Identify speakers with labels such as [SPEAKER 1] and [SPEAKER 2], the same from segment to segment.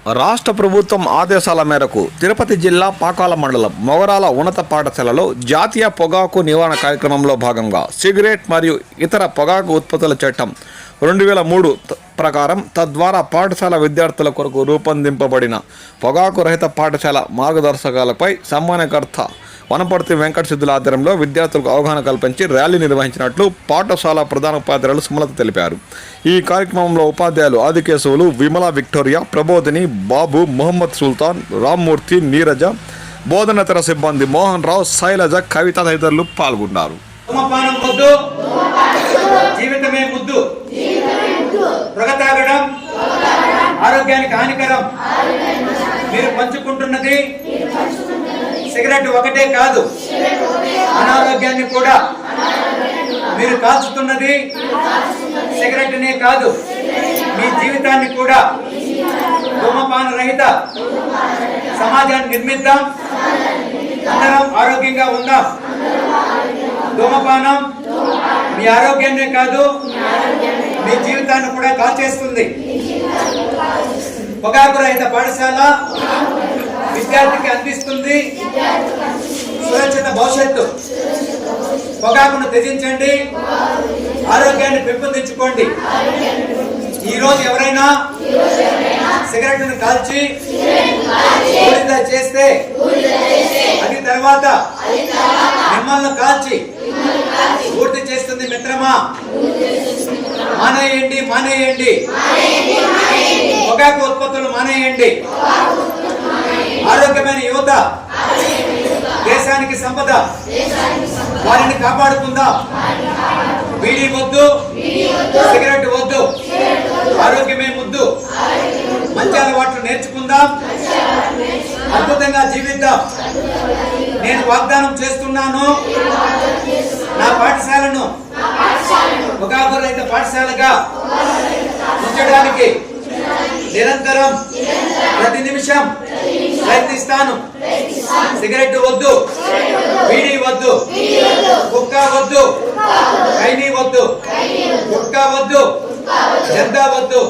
[SPEAKER 1] రాష్ట్ర ప్రభుత్వం ఆదేశాల మేరకు తిరుపతి జిల్లా పాకాల మండలం మొగరాల ఉన్నత పాఠశాలలో జాతీయ పొగాకు నివారణ కార్యక్రమంలో భాగంగా సిగరెట్ మరియు ఇతర పొగాకు ఉత్పత్తుల చట్టం 2003 ప్రకారం తద్వారా పాఠశాల విద్యార్థుల కొరకు రూపొందింపబడిన పొగాకు రహిత పాఠశాల మార్గదర్శకాలపై సమ్మానకర్త వనపర్తి వెంకట సిద్ధుల ఆధ్వర్యంలో విద్యార్థులకు అవగాహన కల్పించి ర్యాలీ నిర్వహించినట్లు పాఠశాల ప్రధాన ఉపాధ్యాయులు సుమలత తెలిపారు. ఈ కార్యక్రమంలో ఉపాధ్యాయులు ఆదికేశవులు, విమల, విక్టోరియా, ప్రబోధిని, బాబు, మొహమ్మద్ సుల్తాన్, రామ్మూర్తి, నీరజ, బోధనేతర సిబ్బంది మోహన్ రావు, శైలజ, కవిత తదితరులు పాల్గొన్నారు.
[SPEAKER 2] జీవితమే ముద్దు, తాగడం ఆరోగ్యానికి హానికరం. మీరు పంచుకుంటున్నది సిగరెట్ ఒకటే కాదు, అనారోగ్యాన్ని కూడా. మీరు కాల్చుతున్నది సిగరెట్నే కాదు, మీ జీవితాన్ని కూడా. ధూమపాన రహిత సమాజాన్ని నిర్మిద్దాం, అందరం ఆరోగ్యంగా ఉందాం. ధూమపానం మీ ఆరోగ్యాన్నే కాదు, మీ జీవితాన్ని కూడా కాల్చేస్తుంది. పొగాకు రహిత పాఠశాల విద్యార్థికి అందిస్తుంది సురక్షిత భవిష్యత్తు. పొగాకును త్యజించండి, ఆరోగ్యాన్ని పెంపొందించుకోండి. ఈరోజు ఎవరైనా సిగరెట్ను కాల్చి బూడిద చేస్తే అది తర్వాత మిమ్మల్ని కాల్చి పూర్తి చేస్తుంది. మిత్రమా, మానేయండి, మానేయండి. పొగాకు ఉత్పత్తులు మానేయండి. ఆరోగ్యమైన యువత దేశానికి సంపద, వారిని కాపాడుకుందాం. బీడీ వద్దు, సిగరెట్ వద్దు, ఆరోగ్యమే ముద్దు. మంచి అలవాట్లు నేర్చుకుందాం, అద్భుతంగా జీవిద్దాం. నేను వాగ్దానం చేస్తున్నాను, నా పాఠశాలను పొగాకు రహిత పాఠశాలగా ఉంచడానికి నిరంతరం ప్రతి నిమిషం ప్రయత్నిస్తాను. సిగరెట్ వద్దు, బీడీ వద్దు, కుక్క వద్దు, ఖైనీ వద్దు, కుక్క వద్దు, జర్దా వద్దు,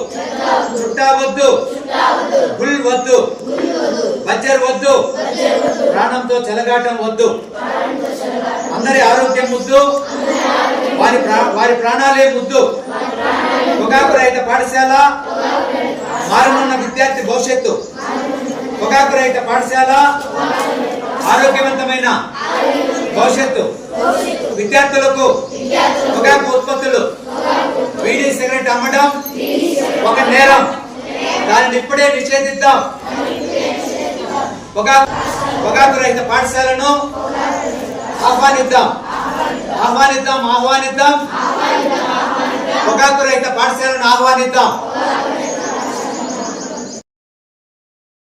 [SPEAKER 2] చుట్టా వద్దు, గుల్ వద్దు, బజ్జర్ వద్దు, ప్రాణంతో చెలగాటం వద్దు. అందరి ఆరోగ్యం ముద్దు, వారి ప్రాణాలే ముద్దు. పొగాకు రహిత పాఠశాల మారనున్న విద్యార్థి భవిష్యత్తు. పొగాకు రహిత పాఠశాల ఆరోగ్యవంతమైన భవిష్యత్తు. విద్యార్థులకు పొగాకు ఉత్పత్తులు, బీడీ, సిగరెట్ అమ్మడం ఒక నేరం. దానిని ఇప్పుడే నిషేధిద్దాం. పొగాకు రహిత పాఠశాలను ఆహ్వానిద్దాం, ఆహ్వానిద్దాం, ఆహ్వానిద్దాం. పొగాకు రహిత పాఠశాలను ఆహ్వానిద్దాం.